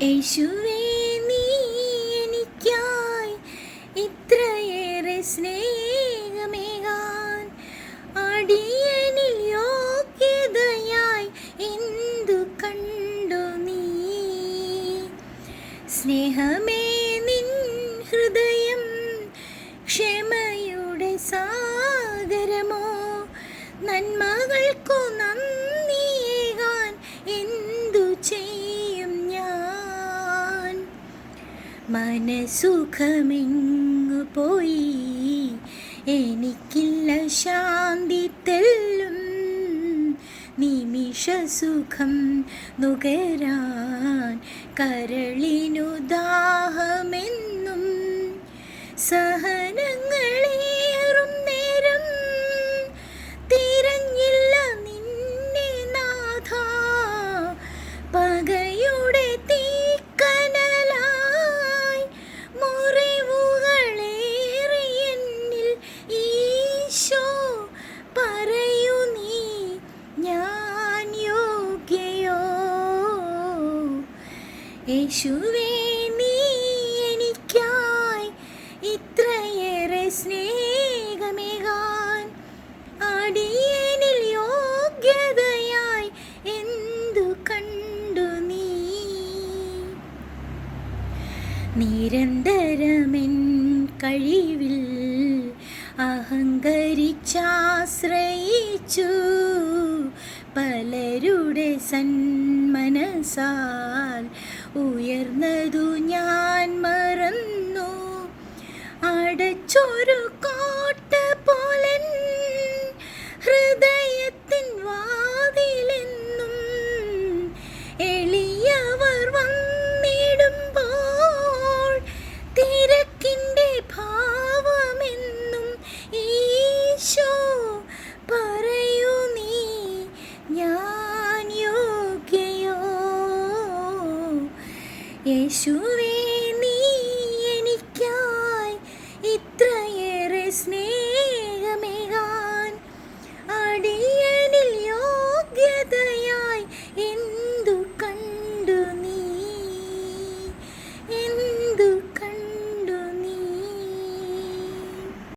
യേശുവേ, നീ എനിക്കായി ഇത്രയേറെ സ്നേഹമേകാൻ അടിയനിൽ യോഗ്യതയായി എന്തു കണ്ടു നീ? സ്നേഹമേ, നിൻ ഹൃദയം ക്ഷമയുടെ സാഗരമോ? നന്മകൾക്കു നന്ദിയേകാൻ എന്തു ചെയ്യും ഞാൻ? മനസുഖമെങ്ങു പോയി, എനിക്കില്ല ശാന്തി തെല്ലും. നിമിഷസുഖം നുകരാൻ കരളിനു ദാഹമെന്നും. സഹനങ്ങളേറും നേരം തിരഞ്ഞില്ല നിന്നെ നാഥാ. പകയുടെ തീക്കനലായി മുറിവുകളേറെ എന്നിൽ ഈശോ പറയൂ നീ, ഞാൻ യോഗ്യയോ? യേശുവേ, നീ എനിക്കായി ഇത്രയേറെ സ്നേഹമേകാൻ അടിയനിൽ യോഗ്യതയായി എന്തു കണ്ടു നീ? നിരന്തരമെൻ കഴിവിൽ അഹങ്കരിച്ചാശ്രയിച്ചു, പലരുടെ സന്മനസാൽ ഉയർന്നതു ഞാൻ മറന്നു. അടച്ചൊരു കോട്ട പോലൻ ഹൃദയത്തിൻ വാതിലെന്നും എളിയവർ വന്നിടുമ്പോൾ തിരക്കിൻ്റെ ഭാവമെന്നും ഈശോ പറയൂ നീ, ഞാൻ യോഗ്യയോ? യേശു